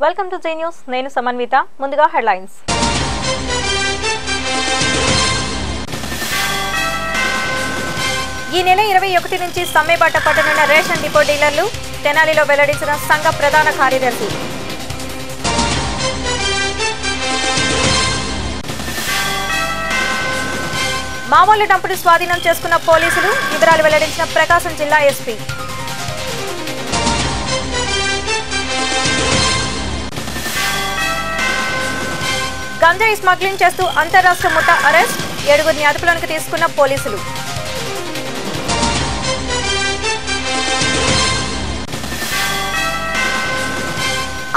Welcome to J news. నేను సమన్విత. ముందుగా headlines. ఈ నెల 21 నుంచి సమ్మెబాట పట్టనున్న రేషన్ డిపో డీలర్లు తెనాలిలో వెల్లడించిన సంఘ ప్రధాన కార్యదర్శి. మామూలు డంపును స్వాధీనం చేసుకున్న పోలీసులు, వివరాలు వెల్లడించిన ప్రకాశం జిల్లా ఎస్పీ. గంజాయి స్మగ్లింగ్ చేస్తూ అంతర్రాష్ట్ర ముఠా అరెస్ట్, 7గురిని అదుపులోకి తీసుకున్న పోలీసులు.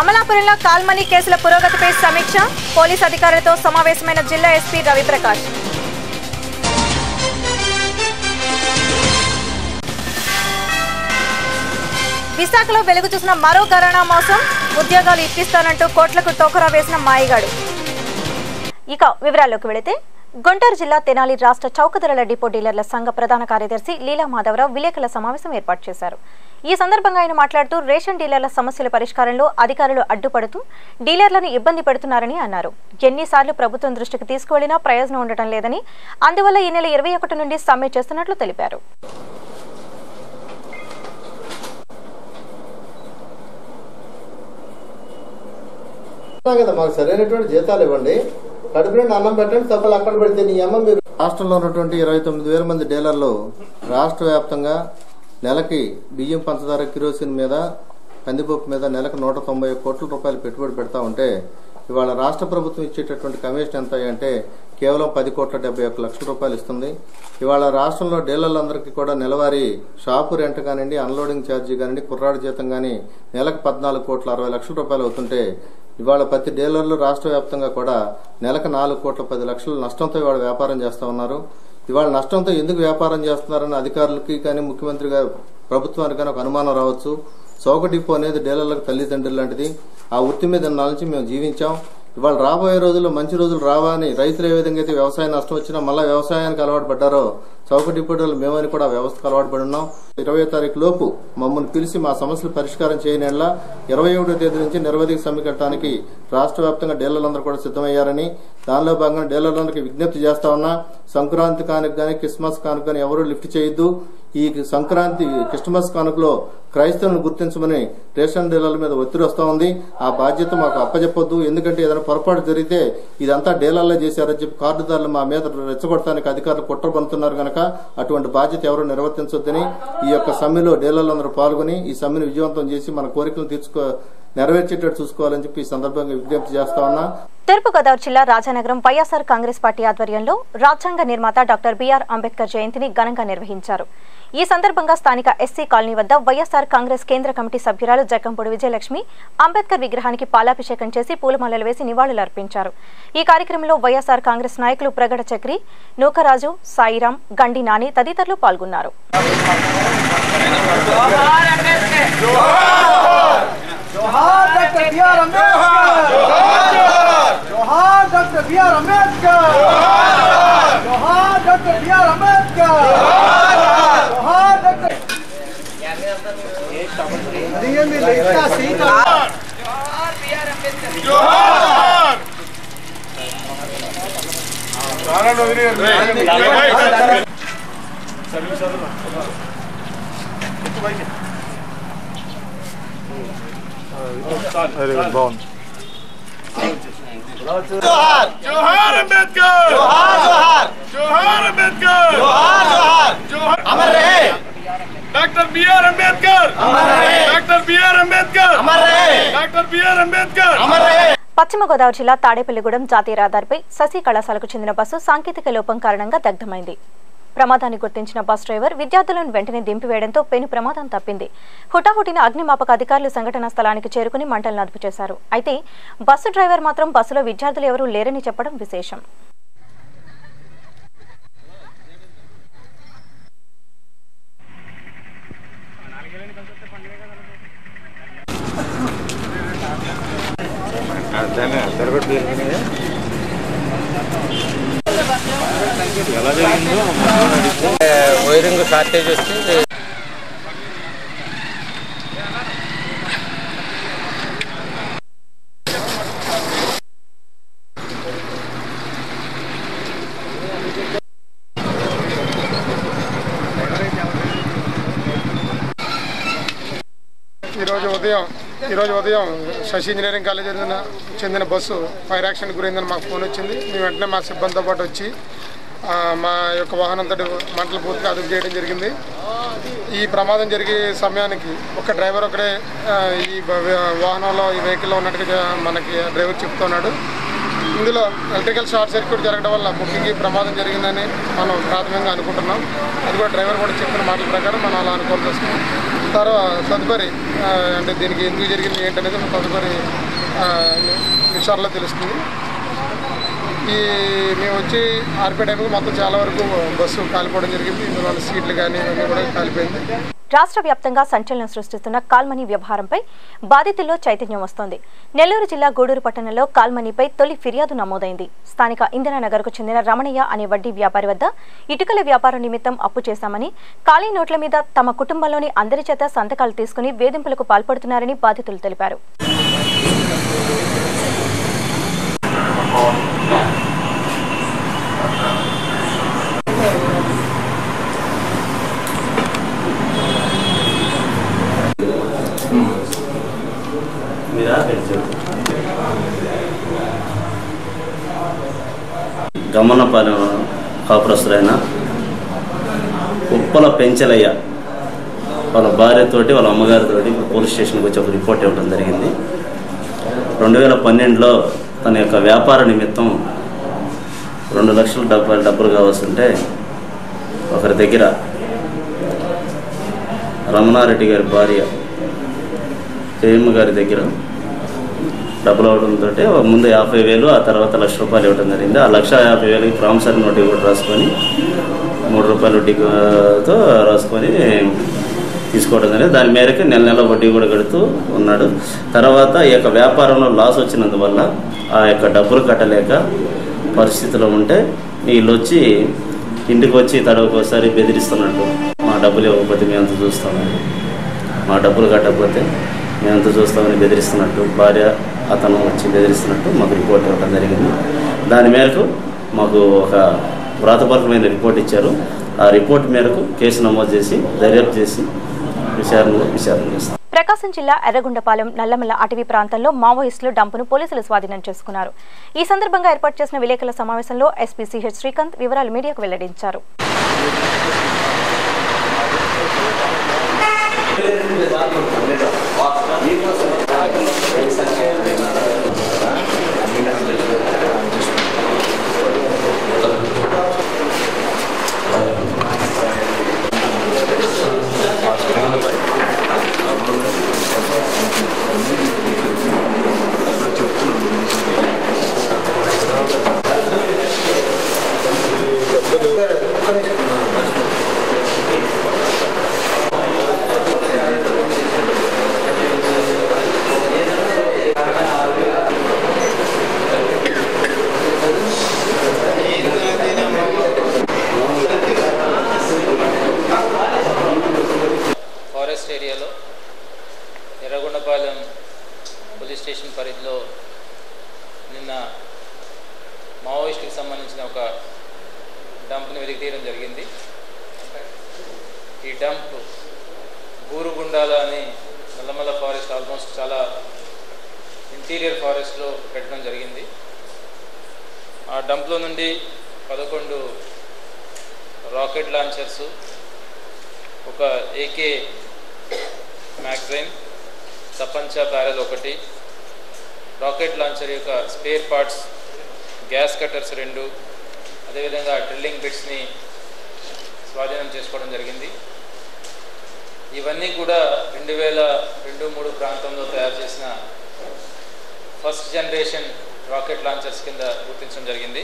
అమలాపురంలో కాల్మనీ కేసుల పురోగతిపై సమీక్ష, పోలీసు అధికారులతో సమావేశమైన జిల్లా ఎస్పీ రవిప్రకాష్. విశాఖలో వెలుగు చూసిన మరో ఘరానా మోసం, ఉద్యోగాలు ఇప్పిస్తానంటూ కోట్లకు టోకరా వేసిన మాయగాడు. ఇక వివరాల్లోకి వెళితే, గుంటూరు జిల్లా తెనాలి రాష్ట్ర చౌకధరల డిపో డీలర్ల సంఘ ప్రధాన కార్యదర్శి లీలా మాధవరావు విలేకరుల సమావేశం ఏర్పాటు చేశారు. ఈ సందర్భంగా ఆయన మాట్లాడుతూ రేషన్ డీలర్ల సమస్యల పరిష్కారంలో అధికారులు అడ్డుపడుతూ డీలర్లను ఇబ్బంది పెడుతున్నారని అన్నారు. ఎన్నిసార్లు ప్రభుత్వం దృష్టికి తీసుకువెళ్లినా ప్రయోజనం ఉండటం లేదని, అందువల్ల ఈ నెల 21 నుండి సమ్మె చేస్తున్నట్లు తెలిపారు. మాకు సరైనటువంటి జీతాలు ఇవ్వండి, కడుపు నుండి అన్నం పెట్టండి, తప్పలు అక్కడ పెడితే నీ అమ్మ. మీరు రాష్ట్రంలో ఉన్నటువంటి 29,000 మంది డీలర్లు రాష్ట్ర వ్యాప్తంగా నెలకి బియ్యం, పంచదార, కిరోసిన్ మీద, కందిపప్పు మీద నెలకు 190 కోట్ల రూపాయలు పెట్టుబడి పెడతా ఉంటే ఇవాళ రాష్ట్ర ప్రభుత్వం ఇచ్చేటటువంటి కమిషన్ ఎంత అంటే కేవలం 10,71 లక్షల రూపాయలు ఇస్తుంది. ఇవాళ రాష్ట్రంలో డీలర్లందరికీ కూడా నెలవారీ షాపు రెంట్ కానివ్వండి, అన్లోడింగ్ ఛార్జీ కానివ్వండి, కుర్రాడి జీతం కానీ నెలకు 14,60 లక్షల రూపాయలు అవుతుంటే ఇవాళ ప్రతి డీలర్లు రాష్ట్ర వ్యాప్తంగా కూడా నెలకు 4,10 లక్షల నష్టంతో ఇవాళ వ్యాపారం చేస్తా ఉన్నారు. ఇవాళ నష్టంతో ఎందుకు వ్యాపారం చేస్తున్నారని అధికారులకి కానీ, ముఖ్యమంత్రి గారు, ప్రభుత్వానికి కానీ ఒక అనుమానం రావచ్చు. చౌక డిపో అనేది డీలర్లకు తల్లిదండ్రులు లాంటిది. ఆ వృత్తి మీద నుంచి మేము జీవించాం. ఇవాళ రాబోయే రోజుల్లో మంచి రోజులు రావని రైతులు ఏ విధంగా అయితే వ్యవసాయ నష్టం వచ్చినా మళ్ళా వ్యవసాయానికి అలవాటు పడ్డారో చౌక డిపోటర్లు మేమని కూడా వ్యవస్థకు అలవాటు పడి ఉన్నాం. 20వ తారీఖు లోపు మమ్మల్ని పిలిచి మా సమస్యలు పరిష్కారం చేయనేలా 21వ తేదీ నుంచి నిరవధిక సమ్మె కట్టడానికి రాష్ట్ర వ్యాప్తంగా డీలర్లందరూ కూడా సిద్దమయ్యారని, దానిలో భాగంగా డీలర్లందరికీ విజ్ఞప్తి చేస్తా ఉన్నా. సంక్రాంతి కానుక గానీ, క్రిస్మస్ కానుక గానీ ఎవరూ లిఫ్ట్ చేయొద్దు. ఈ సంక్రాంతి, క్రిస్మస్ కానుకలో క్రైస్తవులను గుర్తించమని రేషన్ డీలర్ల మీద ఒత్తిడి వస్తా ఉంది. ఆ బాధ్యత మాకు అప్పచెప్పొద్దు. ఎందుకంటే ఏదైనా పొరపాటు జరిగితే ఇదంతా డీలర్లే చేశారని చెప్పి కార్డుదారులు మా మీద రెచ్చగొట్టడానికి అధికారులు కుట్ర పంతున్నారు కనుక అటువంటి బాధ్యత ఎవరూ నిర్వర్తించొద్దని ఈ యొక్క సమ్మెలో డీలర్లందరూ పాల్గొని ఈ సమ్మెను విజయవంతం చేసి మన కోరికలను నెరవేర్చేటట్టు చూసుకోవాలని చెప్పి ఈ సందర్భంగా విజ్ఞప్తి చేస్తా ఉన్నా. తూర్పుగోదావరి జిల్లా రాజానగరం వైఎస్ఆర్ కాంగ్రెస్ పార్టీ ఆధ్వర్యంలో రాజ్యాంగ నిర్మాత డాక్టర్ బిఆర్ అంబేద్కర్ జయంతిని ఘనంగా నిర్వహించారు. ఈ సందర్భంగా స్థానిక ఎస్సీ కాలనీ వద్ద వైఎస్ఆర్ కాంగ్రెస్ కేంద్ర కమిటీ సభ్యురాలు జక్కంపూడి విజయలక్ష్మి అంబేద్కర్ విగ్రహానికి పాలాభిషేకం చేసి పూలమాలలు వేసి నివాళులర్పించారు. ఈ కార్యక్రమంలో వైఎస్ఆర్ కాంగ్రెస్ నాయకులు ప్రగడ చక్రి, నూకరాజు, సాయిరాం, గండి నాని తదితరులు పాల్గొన్నారు. जोहार डॉक्टर बी.आर. अम्बेडकर, जोहार डॉक्टर बी.आर. अम्बेडकर, जोहार डॉक्टर बी.आर. अम्बेडकर, जोहार डॉक्टर रियल में लेता सीट जोहार बी.आर. अम्बेडकर, जोहार सारा नगरी सर्विस अरे बहुत जोहार जोहार अंबेडकर, जोहार जोहार जोहार अंबेडकर, जोहार जोहार जोहार अमर रहे डॉक्टर बी.आर. अंबेडकर, अमर रहे डॉक्टर बी.आर. अंबेडकर, अमर रहे डॉक्टर बी.आर. अंबेडकर, अमर रहे. పశ్చిమ గోదావరి జిల్లా తాడేపల్లిగూడెం జాతీయ రహదారిపై శశి కళాశాలకు చెందిన బస్సు సాంకేతిక లోపం కారణంగా దగ్ధమైంది. ప్రమాదాన్ని గుర్తించిన బస్ డ్రైవర్ విద్యార్థులను వెంటనే దింపివేయడంతో పెను ప్రమాదం తప్పింది. హుటాహుటిన అగ్నిమాపక అధికారులు సంఘటనా స్థలానికి చేరుకుని మంటలను అదుపు చేశారు. అయితే బస్సు డ్రైవర్ మాత్రం బస్సులో విద్యార్థులు ఎవరూ లేరని చెప్పడం విశేషం. వైరింగ్ షార్టేజ్ వస్తే ఈరోజు ఉదయం శశి ఇంజనీరింగ్ కాలేజ్ చెందిన బస్సు ఫైర్ యాక్సిడెంట్ గురైందని మాకు ఫోన్ వచ్చింది. మేము వెంటనే మా సిబ్బందితో పాటు వచ్చి మా యొక్క వాహనంతో మంటలు పూర్తిగా అదుపు చేయడం జరిగింది. ఈ ప్రమాదం జరిగే సమయానికి ఒక డ్రైవర్ ఒకడే ఈ వాహనంలో ఈ వెహికల్లో ఉన్నట్టుగా మనకి డ్రైవర్ చెప్తున్నాడు. ఇందులో ఎలక్ట్రికల్ షార్ట్ సర్క్యూట్ జరగడం వల్ల ముఖ్యంగా ప్రమాదం జరిగిందని మనం ప్రాథమికంగా అనుకుంటున్నాం. అది కూడా డ్రైవర్ కూడా చెప్పిన మాటల ప్రకారం మనం అలా అనుకోవాల్సి వస్తుంది. తదుపరి అంటే దీనికి ఎందుకు జరిగింది ఏంటనేది తదుపరి విషయాల్లో తెలుస్తుంది. మేము వచ్చి ఆర్పే టైంకి మొత్తం చాలా వరకు బస్సు కాలిపోవడం జరిగింది. ఇందులో సీట్లు కానీ ఇవన్నీ కూడా కాలిపోయింది. రాష్ట్ర వ్యాప్తంగా సంచలనం సృష్టిస్తున్న కాల్మనీ వ్యవహారంపై బాధితుల్లో చైతన్యం వస్తోంది. నెల్లూరు జిల్లా గూడూరు పట్టణంలో కాల్మనీపై తొలి ఫిర్యాదు నమోదైంది. స్థానిక ఇందిరానగర్కు చెందిన రమణయ్య అనే వడ్డీ వ్యాపారి వద్ద ఇటుకల వ్యాపారం నిమిత్తం అప్పు చేశామని, ఖాళీ నోట్ల మీద తమ కుటుంబంలోని అందరి చేత సంతకాలు తీసుకుని వేధింపులకు పాల్పడుతున్నారని బాధితులు తెలిపారు. గమనపాలెం కాపురస్తులైన ఉప్పల పెంచలయ్య వాళ్ళ భార్యతోటి వాళ్ళ అమ్మగారితోటి పోలీస్ స్టేషన్కి వచ్చి ఒక రిపోర్ట్ ఇవ్వడం జరిగింది. 2012లో తన యొక్క వ్యాపార నిమిత్తం 2 లక్షల డబ్బులు కావాల్సింటే ఒకరి దగ్గర రమణారెడ్డి గారి భార్య జయమ్మ గారి దగ్గర డబ్బులు అవడంతో ముందు 50,000 ఆ తర్వాత ₹1,00,000 ఇవ్వడం జరిగింది. ఆ ₹1,50,000కి ప్రామిసరీ నోటు కూడా రాసుకొని ₹3 వడ్డీతో రాసుకొని తీసుకోవడం జరిగింది. దాని మేరకు నెల వడ్డీ కూడా కడుతూ ఉన్నాడు. తర్వాత ఈ యొక్క వ్యాపారంలో లాస్ వచ్చినందువల్ల ఆ యొక్క డబ్బులు కట్టలేక పరిస్థితిలో ఉంటే వీళ్ళు వచ్చి ఇంటికి వచ్చి తడవకోసారి బెదిరిస్తున్నట్టు, మా డబ్బులు ఇవ్వకపోతే మేము అంత చూస్తామని, మా డబ్బులు కట్టకపోతే మేము అంత చూస్తామని బెదిరిస్తున్నట్టు, భార్య అతను వచ్చి బెదిరిస్తున్నట్టు మాకు రిపోర్ట్ ఇవ్వడం జరిగింది. దాని మేరకు మాకు ఒక వ్రాతపూర్వకమైన రిపోర్ట్ ఇచ్చారు. ఆ రిపోర్ట్ మేరకు కేసు నమోదు చేసి దర్యాప్తు చేసి విచారణ చేస్తాం. ప్రకాశం జిల్లా ఎర్రగొండపాలెం నల్లమల్ల అటవీ ప్రాంతంలో మావోయిస్టులు డంపును పోలీసులు స్వాధీనం చేసుకున్నారు. ఈ సందర్భంగా ఏర్పాటు చేసిన విలేకరుల సమావేశంలో ఎస్పీ సిహెచ్ శ్రీకాంత్ వివరాలు మీడియాకు వెల్లడించారు. ఎర్రగొండపాలెం పోలీస్ స్టేషన్ పరిధిలో నిన్న మావోయిస్టుకి సంబంధించిన ఒక డంప్ని వెలికి తీయడం జరిగింది. ఈ డంప్ బూరుగుండాల అని నల్లమల్ల ఫారెస్ట్ ఆల్మోస్ట్ చాలా ఇంటీరియర్ ఫారెస్ట్లో పెట్టడం జరిగింది. ఆ డంప్లో నుండి 11 రాకెట్ లాంచర్సు, ఒక AK మ్యాగజైన్, తపంచ బ్యారెల్ 1, రాకెట్ లాంచర్ యొక్క స్పేర్ పార్ట్స్, గ్యాస్ కట్టర్స్ 2, అదేవిధంగా డ్రిల్లింగ్ బిట్స్ని స్వాధీనం చేసుకోవడం జరిగింది. ఇవన్నీ కూడా 2002-03 ప్రాంతంలో తయారు చేసిన ఫస్ట్ జనరేషన్ రాకెట్ లాంచర్స్ కింద గుర్తించడం జరిగింది.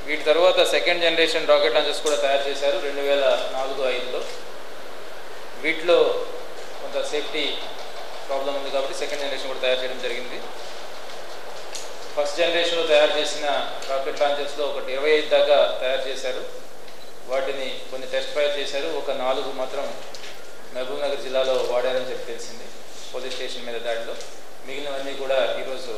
వీటి తర్వాత సెకండ్ జనరేషన్ రాకెట్ లాంచర్స్ కూడా తయారు చేశారు 2004-05లో. వీటిలో కొంత సేఫ్టీ ప్రాబ్లం ఉంది కాబట్టి సెకండ్ జనరేషన్ కూడా తయారు చేయడం జరిగింది. ఫస్ట్ జనరేషన్లో తయారు చేసిన రాకెట్ లాంచర్స్లో ఒకటి 25 దాకా తయారు చేశారు. వాటిని కొన్ని టెస్ట్ ఫైర్ చేశారు. ఒక 4 మాత్రం మహబూబ్ నగర్ జిల్లాలో వాడారని చెప్పి తెలిసింది పోలీస్ స్టేషన్ మీద దాడిలో. మిగిలినవన్నీ కూడా ఈరోజు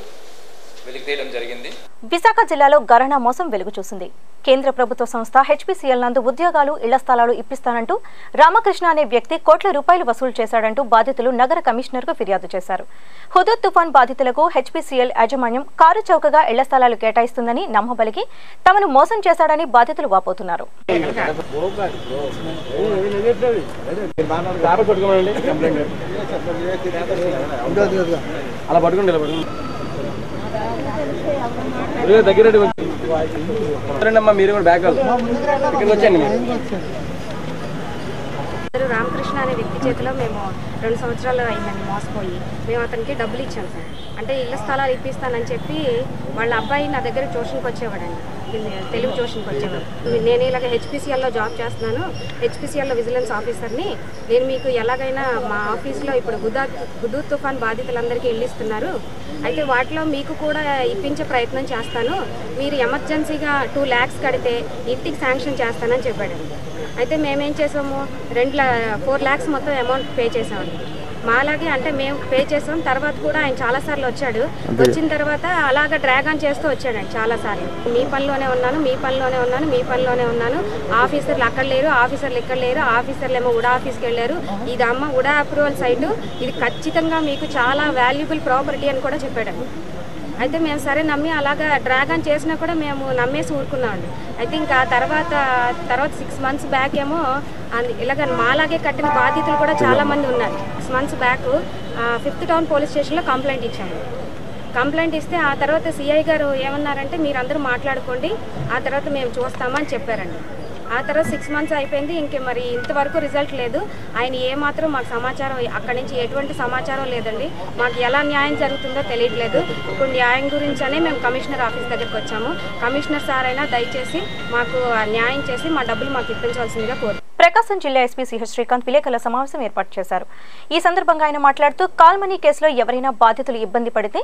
వెలికితీయడం జరిగింది. విశాఖ జిల్లాలో గరాణా మోసం వెలుగు చూసింది. కేంద్ర ప్రభుత్వ సంస్థ హెచ్పీసీఎల్ నందు ఉద్యోగాలు, ఇళ్ల స్థలాలు ఇప్పిస్తానంటూ రామకృష్ణ అనే వ్యక్తి కోట్ల రూపాయలు వసూలు చేశాడంటూ బాధితులు నగర కమిషనర్కు ఫిర్యాదు చేశారు. హుదూద్ తుఫాన్ బాధితులకు హెచ్పీసీఎల్ యాజమాన్యం కారు చౌకగా ఇళ్ల స్థలాలు కేటాయిస్తుందని నమ్మబలికి తమను మోసం చేశాడని బాధితులు వాపోతున్నారు. మీరు కూడా బ్యాక్ ఇక్కడికి వచ్చండి. రామకృష్ణ అనే వ్యక్తి చేతిలో మేము 2 సంవత్సరాలు అయిందండి మోసపోయి. మేము అతనికి డబ్బులు ఇచ్చాం సార్. అంటే ఇళ్ల స్థలాలు ఇప్పిస్తానని చెప్పి వాళ్ళ అబ్బాయి నా దగ్గర ట్యూషన్కి వచ్చేవాడండి, తెలుగు ట్యూషన్కి వచ్చేవాడు. నేను ఇలాగ హెచ్పీసీఎల్లో జాబ్ చేస్తున్నాను, హెచ్పీసీఎల్లో విజిలెన్స్ ఆఫీసర్ని, నేను మీకు ఎలాగైనా మా ఆఫీస్లో ఇప్పుడు హుదూద్ తుఫాన్ బాధితులందరికీ ఇల్లు ఇస్తున్నారు, అయితే వాటిలో మీకు కూడా ఇప్పించే ప్రయత్నం చేస్తాను, మీరు ఎమర్జెన్సీగా 2 lakhs కడితే ఇంటికి శాంక్షన్ చేస్తానని చెప్పాడు. అయితే మేమేం చేసాము, 4 lakhs మొత్తం అమౌంట్ పే చేసామండి. మాలాగే అంటే మేము పే చేసాం. తర్వాత కూడా ఆయన చాలాసార్లు వచ్చాడు. వచ్చిన తర్వాత అలాగ డ్రాగ్ ఆన్ చేస్తూ వచ్చాడండి చాలాసార్లు. మీ పనిలోనే ఉన్నాను, మీ పనిలోనే ఉన్నాను, మీ పనిలోనే ఉన్నాను, ఆఫీసర్లు అక్కడ లేరు, ఆఫీసర్లు ఇక్కడ లేరు, ఆఫీసర్లు ఏమో ఉడా ఆఫీస్కి వెళ్ళారు, ఇది అమ్మ ఉడా అప్రూవల్ సైటు, ఇది ఖచ్చితంగా మీకు చాలా వాల్యుబుల్ ప్రాపర్టీ అని కూడా చెప్పాడండి. అయితే మేము సరే నమ్మి అలాగా డ్రాగ్ ఆన్ చేసినా కూడా మేము నమ్మేసి ఊరుకున్నామండి. అయితే ఇంకా తర్వాత 6 months బ్యాక్ ఏమో ఇలాగ మాలాగే కట్టిన బాధితులు కూడా చాలామంది ఉన్నారు. 6 months back 5th town police స్టేషన్లో కంప్లైంట్ ఇచ్చాము. కంప్లైంట్ ఇస్తే ఆ తర్వాత సిఐ గారు ఏమన్నారంటే మీరందరూ మాట్లాడుకోండి, ఆ తర్వాత మేము చూస్తామని చెప్పారండి. ఆ తర్వాత 6 months అయిపోయింది, ఇంకే మరి ఇంతవరకు రిజల్ట్ లేదు. ఆయన ఏమాత్రం మాకు సమాచారం అక్కడి నుంచి ఎటువంటి సమాచారం లేదండి. మాకు ఎలా న్యాయం జరుగుతుందో తెలియట్లేదు. ఇప్పుడు న్యాయం గురించనే మేము కమిషనర్ ఆఫీస్ దగ్గరికి వచ్చాము. కమిషనర్ సార్ అయినా దయచేసి మాకు న్యాయం చేసి మా డబ్బులు మాకు ఇప్పించాల్సిందిగా కోరు. ప్రకాశం జిల్లా ఎస్పీ సిహెచ్ శ్రీకాంత్ విలేకరుల సమావేశం ఏర్పాటు చేశారు. ఈ సందర్భంగా ఆయన మాట్లాడుతూ కాల్ మనీ కేసులో ఎవరైనా బాధితులు ఇబ్బంది పడితే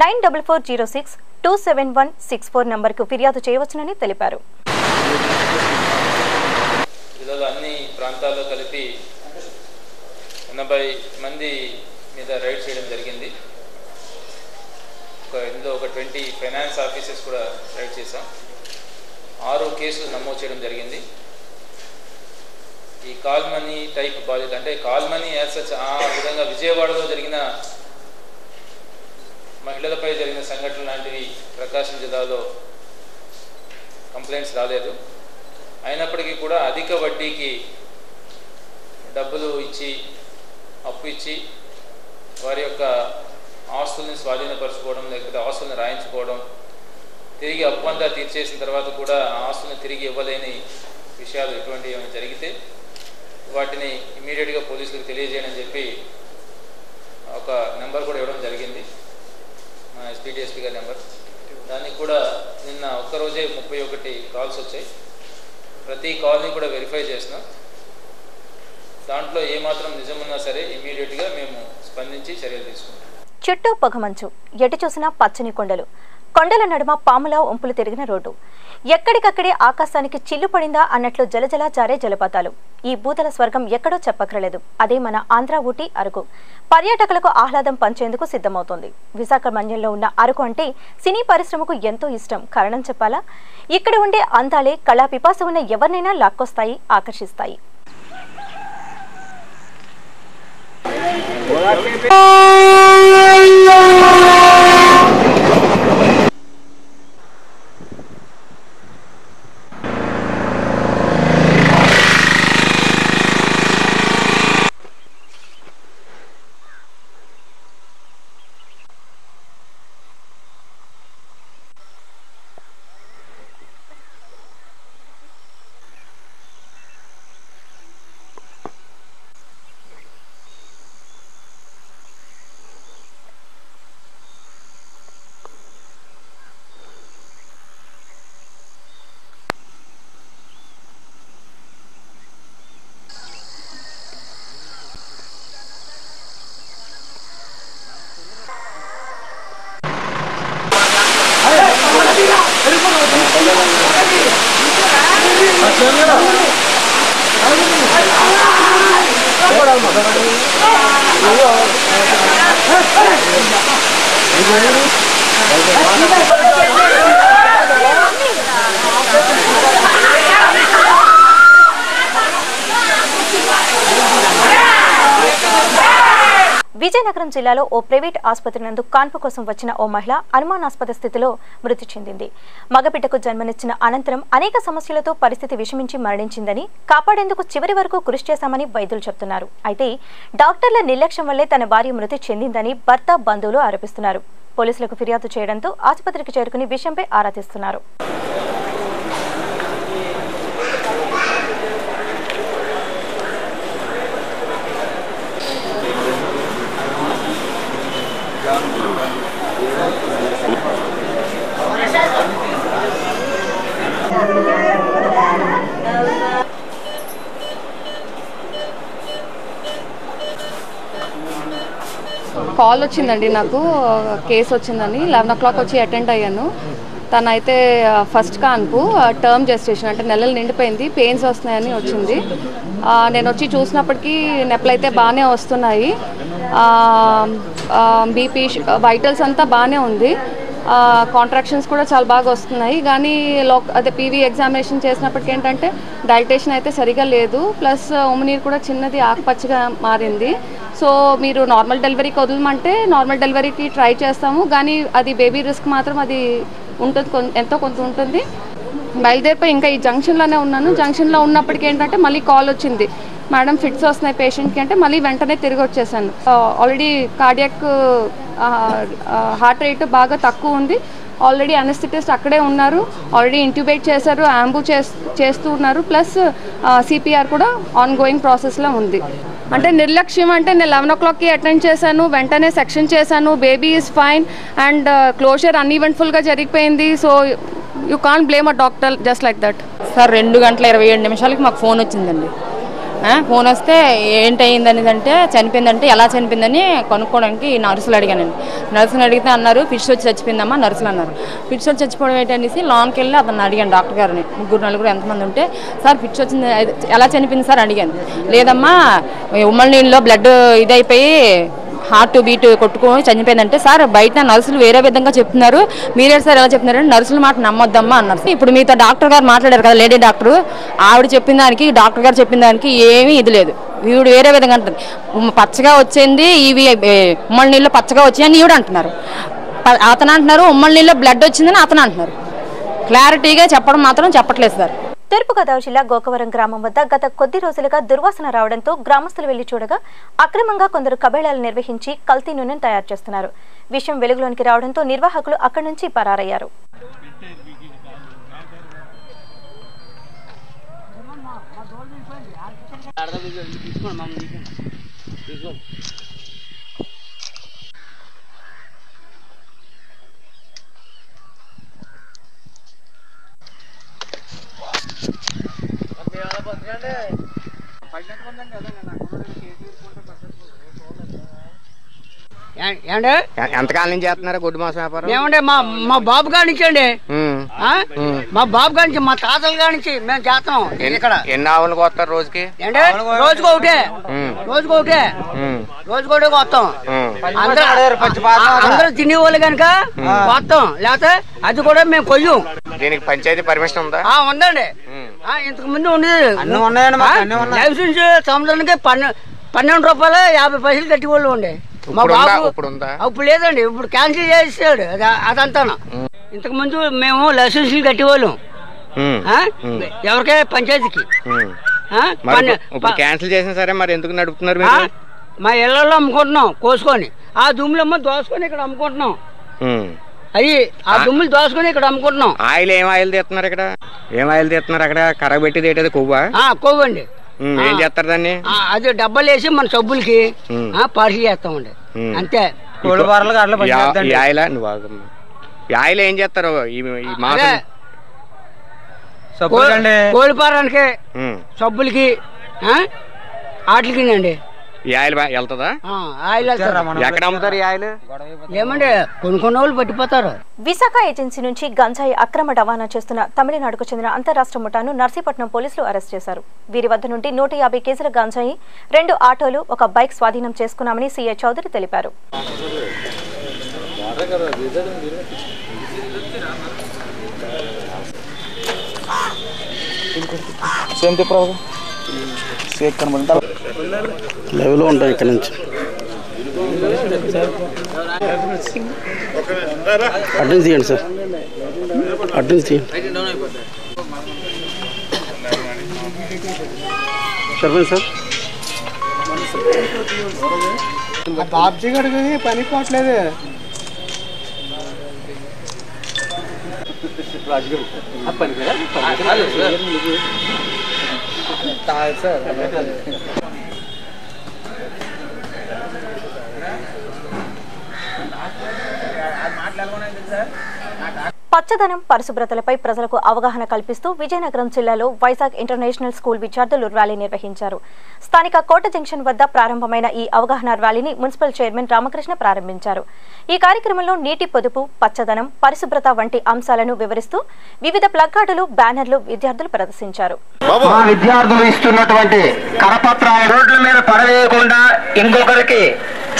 9440627164 నంబర్కు ఫిర్యాదు చేయవచ్చునని తెలిపారు. జిల్లాలో అన్ని ప్రాంతాల్లో కలిపి 80 మంది మీద రైడ్ చేయడం జరిగింది. ఇందులో ఒక 20 ఫైనాన్స్ ఆఫీసర్స్ కూడా రైడ్ చేశాం. 6 కేసులు నమోదు చేయడం జరిగింది. ఈ కాల్ మనీ టైప్ బాధ్యత అంటే కాల్ మనీ యాజ్ సచ్ ఆ విధంగా విజయవాడలో జరిగిన మహిళలపై జరిగిన సంఘటనలు లాంటివి ప్రకాశం జిల్లాలో కంప్లైంట్స్ రాలేదు. అయినప్పటికీ కూడా అధిక వడ్డీకి డబ్బులు ఇచ్చి అప్పు ఇచ్చి వారి యొక్క ఆస్తుల్ని స్వాధీనపరచుకోవడం, లేకపోతే ఆస్తుల్ని రాయించుకోవడం, తిరిగి అప్పు అంతా తీర్చేసిన తర్వాత కూడా ఆ ఆస్తుల్ని తిరిగి ఇవ్వలేని విషయాలు ఎటువంటి ఏమైనా జరిగితే వాటిని ఇమీడియట్గా పోలీసులకు తెలియజేయని చెప్పి ఒక నెంబర్ కూడా ఇవ్వడం జరిగింది, మా ఎస్పీ గారి నెంబర్. దానికి కూడా నిన్న ఒక్కరోజే 31 కాల్స్ వచ్చాయి. ప్రతి కాల్ని కూడా వెరిఫై చేసినాం. దాంట్లో ఏమాత్రం నిజమున్నా సరే ఇమీడియట్గా మేము స్పందించి చర్యలు తీసుకుంటాం. చుట్టూ పొగమంచు, ఎటు చూసినా పచ్చని కొండలు, కొండల నడుమ పాములా ఒంపులు తిరిగిన రోడ్డు, ఎక్కడికక్కడే ఆకాశానికి చిల్లు పడిందా అన్నట్లు జలజల జారే జలపాతాలు. ఈ భూతల స్వర్గం ఎక్కడో చెప్పక్కర్లేదు. అదే మన ఆంధ్ర, ఊటీ, అరకు. పర్యాటకులకు ఆహ్లాదం పంచేందుకు సిద్ధమవుతోంది. విశాఖ మన్యంలో ఉన్న అరకు అంటే సినీ పరిశ్రమకు ఎంతో ఇష్టం. కారణం చెప్పాలా? ఇక్కడ ఉండే అందాలే కళా పిపాస ఉన్న ఎవరినైనా లాక్కొస్తాయి, ఆకర్షిస్తాయి. విజయనగరం జిల్లాలో ఓ ప్రైవేట్ ఆసుపత్రి నందు కాన్పు కోసం వచ్చిన ఓ మహిళ అనుమానాస్పద స్థితిలో మృతి చెందింది. మగబిడ్డకు జన్మనిచ్చిన అనంతరం అనేక సమస్యలతో పరిస్థితి విషమించి మరణించిందని, కాపాడేందుకు చివరి వరకు కృషి చేశామని వైద్యులు చెబుతున్నారు. అయితే డాక్టర్ల నిర్లక్ష్యం వల్లే తన భార్య మృతి చెందిందని భర్త, బంధువులు ఆరోపిస్తున్నారు. పోలీసులకు ఫిర్యాదు చేయడంతో ఆసుపత్రికి చేరుకుని విషయంపై ఆరా తీస్తున్నారు. కాల్ వచ్చిందండి, నాకు కేసు వచ్చిందని 11 o'clock వచ్చి అటెండ్ అయ్యాను. తనైతే ఫస్ట్ కాన్పు, టర్మ్ జెస్టేషన్ అంటే నెలలు నిండిపోయింది, పెయిన్స్ వస్తున్నాయని వచ్చింది. నేను వచ్చి చూసినప్పటికీ నెప్పలు అయితే బాగానే వస్తున్నాయి, బీపీ వైటల్స్ అంతా బాగానే ఉంది, కాంట్రాక్షన్స్ కూడా చాలా బాగా వస్తున్నాయి. కానీ అదే పీవీ ఎగ్జామినేషన్ చేసినప్పటికీ ఏంటంటే డైటేషన్ అయితే సరిగా లేదు, ప్లస్ ఉమ్మనీరు కూడా చిన్నది ఆకుపచ్చగా మారింది. సో మీరు నార్మల్ డెలివరీకి వదలమంటే నార్మల్ డెలివరీకి ట్రై చేస్తాము, కానీ అది బేబీ రిస్క్ మాత్రం అది ఉంటుంది, ఎంతో కొంత ఉంటుంది. బయలుదేరిపోయి ఇంకా ఈ జంక్షన్లోనే ఉన్నాను. జంక్షన్లో ఉన్నప్పటికీ ఏంటంటే మళ్ళీ కాల్ వచ్చింది, మేడం ఫిట్స్ వస్తున్నాయి పేషెంట్కి అంటే మళ్ళీ వెంటనే తిరిగి వచ్చేసాను. ఆల్రెడీ కార్డియాక్ హార్ట్ రేట్ బాగా తక్కువ ఉంది, ఆల్రెడీ అనస్థెటిస్ట్ అక్కడే ఉన్నారు, ఆల్రెడీ ఇంట్యూబేట్ చేశారు, అంబు చేస్తూ ఉన్నారు, ప్లస్ సిపిఆర్ కూడా ఆన్ గోయింగ్ ప్రాసెస్లో ఉంది. అంటే నిర్లక్ష్యం అంటే నేను 11 o'clockకి అటెండ్ చేశాను, వెంటనే సెక్షన్ చేశాను, baby is fine and closure అన్ఈవెంట్ఫుల్గా జరిగిపోయింది. So you can't blame a doctor just like that. Sir 2:27 మాకు ఫోన్ వచ్చిందండి. ఫోన్ వస్తే ఏంటయిందని అంటే చనిపోయిందంటే ఎలా చనిపోయిందని కనుక్కోవడానికి నర్సులు అడిగానండి. నర్సులు అడిగితే అన్నారు ఫిట్స్ వచ్చి చచ్చిపోయిందమ్మా నర్సులు అన్నారు. ఫిట్స్ వచ్చి చచ్చిపోవడం ఏంటనేసి లోన్కి వెళ్ళి అతను అడిగాను డాక్టర్ గారిని, 3-4 ఎంతమంది ఉంటే సార్ ఫిట్స్ వచ్చింది ఎలా చనిపోయింది సార్ అడిగాను. లేదమ్మా ఉమ్మడి నీళ్ళలో బ్లడ్ ఇదైపోయి హార్ట్ బీట్ కొట్టుకొని చనిపోయిందంటే సార్ బయట నర్సులు వేరే విధంగా చెప్తున్నారు, మీరే సార్ ఎలా చెప్తున్నారంటే నర్సుల మాట నమ్మొద్దమ్మా అన్నారు. ఇప్పుడు మీతో డాక్టర్ గారు మాట్లాడారు కదా లేడీ డాక్టర్, ఆవిడ చెప్పిన దానికి డాక్టర్ గారు చెప్పిన దానికి ఏమీ ఇది లేదు, ఈవిడ వేరే విధంగా అంటుంది. పచ్చగా వచ్చింది ఇవి ఉమ్మడి నీళ్ళు పచ్చగా వచ్చాయని ఈవిడ అంటున్నారు, అతను అంటున్నారు ఉమ్మడి నీళ్ళలో బ్లడ్ వచ్చిందని అతను అంటున్నారు. క్లారిటీగా చెప్పడం మాత్రం చెప్పట్లేదు సార్. తూర్పుగోదావరి జిల్లా గోకవరం గ్రామం వద్ద గత కొద్ది రోజులుగా దుర్వాసన రావడంతో గ్రామస్తులు వెళ్లి చూడగా అక్రమంగా కొందరు కబేళాలు నిర్వహించి కల్తీ నూనెను తయారు చేస్తున్నారు. విషయం వెలుగులోనికి రావడంతో నిర్వాహకులు అక్కడి నుంచి పరారయ్యారు. ఎంతకాలం నుంచి చేస్తున్నారా గొడ్డు మాసం వ్యాపారం? ఏమంటే మా బాబు గారి నుంచి అండి, మా బాబు గారి నుంచి మా తాతల గారి నుంచి మేము చేస్తాం. ఇక్కడ ఎన్ని ఆవులు కోస్తారు రోజుకి? రోజుకు ఒకటే కోస్తాం. అందరూ తినేవాళ్ళు కనుక కోస్తాం, లేకపోతే అది కూడా మేము కొయ్యం. దీనికి పంచాయతీ పర్మిషన్ ఉందా? ఉందండి, ఇంతకు ముందు ఉండేది. లైసెన్స్ సంవత్సరానికి 12 రూపాయలు 50 పైసలు కట్టేవాళ్ళు ఉండే. మా బాబు ఇప్పుడు లేదండి, ఇప్పుడు క్యాన్సిల్ చేసాడు అదంతా. ఇంతకు ముందు మేము లైసెన్స్లు కట్టేవాళ్ళం ఎవరికే పంచాయతీకి. క్యాన్సిల్ చేసిన సరే మరి ఎందుకు నడుపుతున్నారు? మా ఇళ్లలో అమ్ముకుంటున్నాం కోసుకొని, ఆ దుమ్ములమ్మ దోసుకొని ఇక్కడ అమ్ముకుంటున్నాం. అయ్యి ఆ దుమ్ములు దోసుకొని ఇక్కడ అమ్ముకుంటున్నాం. ఆయిల్ ఏం ఆయిల్ తీస్తున్నారు ఇక్కడ? ఏం ఆయిల్ తీస్తున్నారు అక్కడ? కరగబెట్టేది ఏంటది? కొవ్వా? కొవ్వండి. ఏం చేస్తారు దాన్ని? అది డబ్బాలు వేసి మన సబ్బులకి పార్సల్ చేస్తామండి, అంతే. ఆయిల్ ఏం చేస్తారు? కోడిపారానికి సబ్బులకి వాటికిందండి. ఈ ఆయిల్ వెళ్తుందా? ఆయిల్ ఎక్కడ అమ్ముతారు ఈ ఆయిల్? ఏమండి కొనుక్కున్న వాళ్ళు పట్టిపోతారు. విశాఖ ఏజెన్సీ నుంచి గంజాయి అక్రమ రవాణా చేస్తున్న తమిళనాడుకు చెందిన అంతరాష్ట్ర ముఠాను నర్సీపట్నం పోలీసులు అరెస్ట్ చేశారు. వీరి వద్ద నుండి 150 కేజీల గంజాయి, 2 ఆటోలు, 1 బైక్ స్వాధీనం చేసుకున్నామని సీఐ చౌదరి తెలిపారు. సేమ్ తిప్పరావు సేక్ కనబడి లెవెల్లో ఉంటాయి ఇక్కడ నుంచి అటెన్స్ తీయండి సార్ అటెన్స్ తీయండి చెప్పండి సార్ బాబ్జీ గడికి పని పోవట్లేదు పచ్చదనం పరిశుభ్రతలపై ప్రజలకు అవగాహన కల్పిస్తూ విజయనగరం జిల్లాలో వైజాగ్ ఇంటర్నేషనల్ స్కూల్ విద్యార్థులు ర్యాలీ నిర్వహించారు. స్థానిక కోట జంక్షన్ వద్ద ప్రారంభమైన ఈ అవగాహన ర్యాలీని మున్సిపల్ చైర్మన్ రామకృష్ణ ప్రారంభించారు. ఈ కార్యక్రమంలో నీటి పొదుపు, పచ్చదనం, పరిశుభ్రత వంటి అంశాలను వివరిస్తూ వివిధ ప్లకార్డులు, బ్యానర్లు విద్యార్థులు ప్రదర్శించారు. విద్యార్థులు ఇస్తున్నటువంటి కరపత్రాలు రోడ్ల మీద పడవేయకుండా ఇంకొకరికి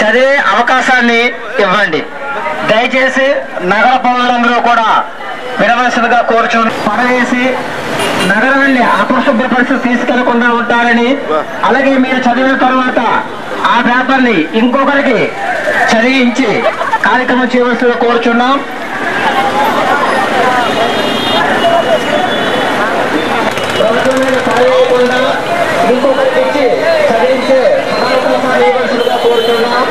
చదివే అవకాశాన్ని ఇవ్వండి. దయచేసి నగర పౌరులందరూ కూడా వినవలసిందిగా కోరుచుని పడవేసి నగరాన్ని అపరిశుభ్ర పరిస్థితి తీసుకెళ్లకుండా ఉంటారని, అలాగే మీరు చదివిన తర్వాత ఆ పేపర్ని ఇంకొకరికి చదివించి కార్యక్రమం చేయవలసిందిగా కోరుచున్నాం. ఇంకొకరికి ఇచ్చి చదివించి చేయవలసిందిగా కోరుచున్నాం.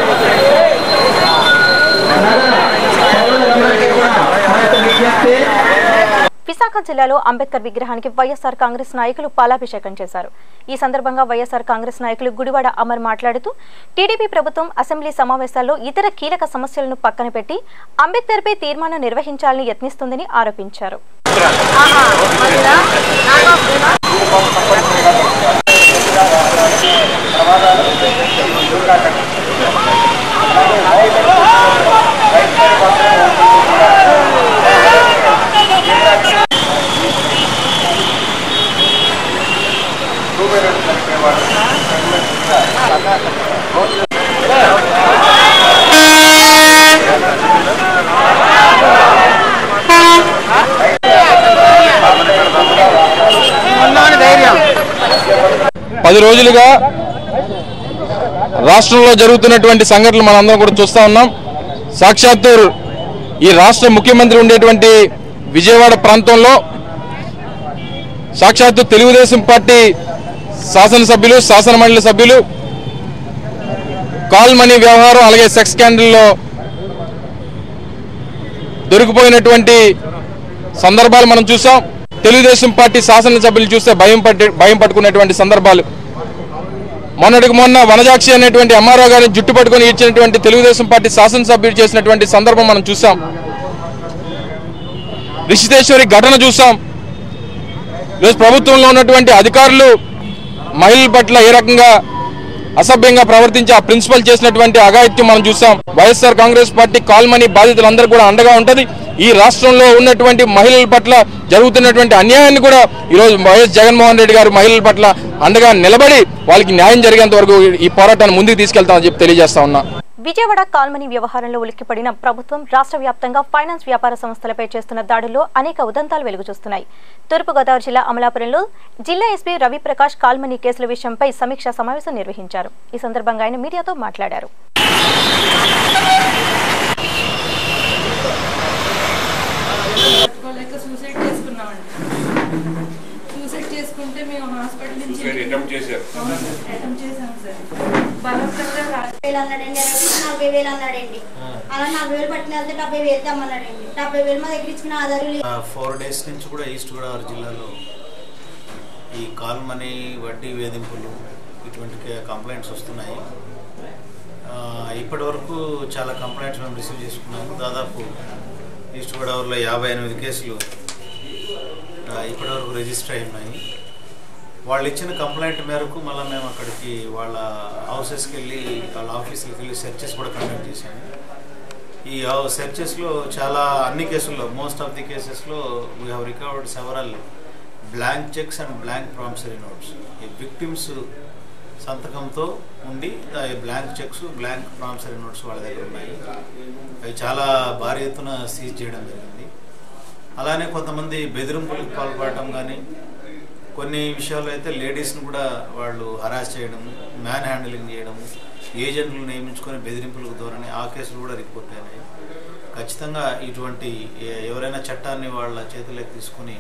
విశాఖ జిల్లాలో అంబేద్కర్ విగ్రహానికి వైఎస్ఆర్ కాంగ్రెస్ నాయకులు పాలాభిషేకం చేశారు. ఈ సందర్భంగా వైఎస్ఆర్ కాంగ్రెస్ నాయకులు గుడివాడ అమర్ మాట్లాడుతూ టీడీపీ ప్రభుత్వం అసెంబ్లీ సమావేశాల్లో ఇతర కీలక సమస్యలను పక్కన పెట్టి అంబేద్కర్పై తీర్మానం నిర్వహించాలని యత్నిస్తుందని ఆరోపించారు. పది రోజులుగా రాష్ట్రంలో జరుగుతున్నటువంటి సంఘటనలు మనందరం కూడా చూస్తూ ఉన్నాం. సాక్షాత్తు ఈ రాష్ట్ర ముఖ్యమంత్రి ఉండేటువంటి విజయవాడ ప్రాంతంలో సాక్షాత్తు తెలుగుదేశం పార్టీ శాసనసభ్యులు, శాసనమండలి సభ్యులు కాల్ మనీ వ్యవహారం, అలాగే సెక్స్ స్కాండల్లో దొరికిపోయినటువంటి సందర్భాలు మనం చూసాం. తెలుగుదేశం పార్టీ శాసనసభ్యులు చూస్తే భయం పట్టుకున్నటువంటి సందర్భాలు. మొన్నటికి మొన్న వనజాక్షి అనేటువంటి ఎంఆర్ఓ గారిని జుట్టు పట్టుకొని ఇచ్చినటువంటి తెలుగుదేశం పార్టీ శాసనసభ్యులు చేసినటువంటి సందర్భం మనం చూసాం. రిషితేశ్వరి ఘటన చూసాం. ఈరోజు ప్రభుత్వంలో ఉన్నటువంటి అధికారులు మహిళల పట్ల ఏ రకంగా అసభ్యంగా ప్రవర్తించి ఆ ప్రిన్సిపల్ చేసినటువంటి అఘాయిత్యం మనం చూసాం. వైఎస్ఆర్ కాంగ్రెస్ పార్టీ కాల్మనీ బాధితులందరూ కూడా అండగా ఉంటుంది. ఈ రాష్ట్రంలో ఉన్నటువంటి మహిళల పట్ల జరుగుతున్నటువంటి అన్యాయాన్ని కూడా ఈరోజు వైఎస్ జగన్మోహన్ రెడ్డి గారు మహిళల పట్ల అండగా నిలబడి వాళ్ళకి న్యాయం జరిగేంత వరకు ఈ పోరాటాన్ని ముందుకు తీసుకెళ్తామని చెప్పి తెలియజేస్తా ఉన్నా. విజయవాడ కాల్మనీ వ్యవహారంలో ఉలిక్కిపడిన ప్రభుత్వం రాష్ట్ర వ్యాప్తంగా ఫైనాన్స్ వ్యాపార సంస్థలపై చేస్తున్న దాడుల్లో అనేక ఉదంతాలు వెలుగుచూస్తున్నాయి. తూర్పుగోదావరి జిల్లా అమలాపురంలో జిల్లా ఎస్పీ రవిప్రకాష్ కాల్మనీ కేసుల విషయంపై సమీక్షా సమావేశం నిర్వహించారు. ఈ సందర్భంగా ఆయన మీడియాతో మాట్లాడారు. అలా 40,000 పట్టిన వెళ్తే 70,000 అమ్మన్నాడండి. 70,000 మా దగ్గర ఇచ్చిన ఆధారాలు 4 days నుంచి కూడా ఈస్ట్ గోదావరి జిల్లాలో ఈ కాల్ మనీ, వడ్డీ వేధింపులు ఇటువంటి కంప్లైంట్స్ వస్తున్నాయి. ఇప్పటి వరకు చాలా కంప్లైంట్స్ మేము రిసీవ్ చేసుకున్నాము. దాదాపు ఈస్ట్ గోదావరిలో 58 కేసులు ఇప్పటివరకు రిజిస్టర్ అయి ఉన్నాయి. వాళ్ళు ఇచ్చిన కంప్లైంట్ మేరకు మళ్ళీ మేము అక్కడికి వాళ్ళ హౌసెస్కి వెళ్ళి, వాళ్ళ ఆఫీసులకి వెళ్ళి సెర్చెస్ కూడా కండక్ట్ చేశాము. ఈ సెర్చెస్లో అన్ని కేసుల్లో, మోస్ట్ ఆఫ్ ది కేసెస్లో we have recovered several blank checks and blank promissory notes. ఈ విక్టిమ్స్ సంతకంతో ఉండి blank checks, blank promissory notes వాళ్ళ దగ్గర ఉన్నాయి. అవి చాలా భారీ ఎత్తున సీజ్ చేయడం జరిగింది. అలానే కొంతమంది బెదిరింపులకు పాల్పడటం కానీ, కొన్ని విషయాల్లో అయితే లేడీస్ని కూడా వాళ్ళు హరాస్ చేయడము, మ్యాన్ హ్యాండిలింగ్ చేయడము, ఏజెంట్లు నియమించుకొని బెదిరింపులకు ధోరణి, ఆ కేసులు కూడా రిపోర్ట్ అయినాయి. ఖచ్చితంగా ఇటువంటి ఎవరైనా చట్టాన్ని వాళ్ళ చేతుల్లోకి తీసుకుని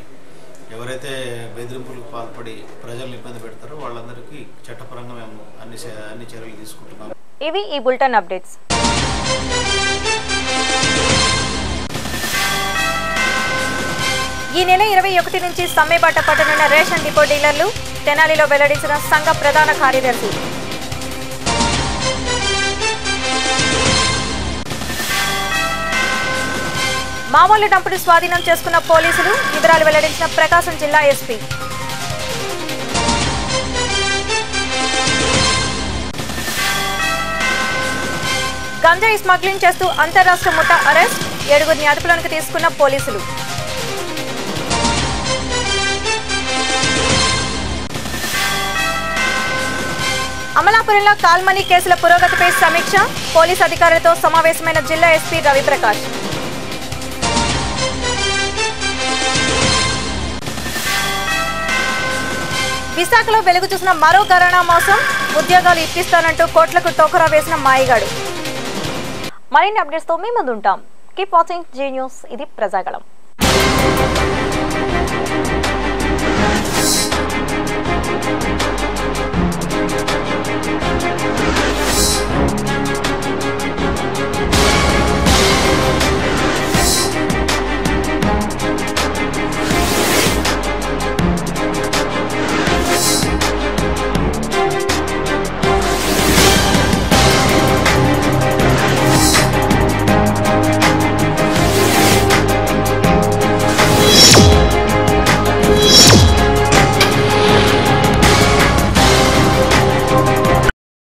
ఎవరైతే బెదిరింపులకు పాల్పడి ప్రజలను ఇబ్బంది పెడతారో వాళ్ళందరికీ చట్టపరంగా మేము అన్ని చర్యలు తీసుకుంటున్నాం. ఇవి ఈ బులెటిన్ అప్డేట్స్. ఈ నెల 21 నుంచి సమ్మెబాట పట్టనున్న రేషన్ డిపో డీలర్లు తెనాలిలో వెల్లడించిన సంఘ ప్రధాన కార్యదర్శి. మామూలు డంపును స్వాధీనం చేసుకున్న పోలీసులు, వివరాలు వెల్లడించిన ప్రకాశం జిల్లా ఎస్పీ. గంజాయి స్మగ్లింగ్ చేస్తూ అంతర్రాష్ట్ర ముఠా అరెస్ట్, 7గురిని అదుపులోకి తీసుకున్న పోలీసులు. అమలాపురంలో కాల్మనీ కేసుల పురోగతిపై సమీక్ష, పోలీసు అధికారులతో సమావేశమైన జిల్లా ఎస్పీ రవిప్రకాష్. విశాఖలో వెలుగు చూసిన మరో కరోనా మోసం, ఉద్యోగాలు ఇప్పిస్తానంటూ కోట్లకు టోకరా వేసిన మాయిగాడు. మరిన్ని అప్డేట్స్ తో మీ ముందుంటాం. Keep watching Zee News. ఇది ప్రజాగళం.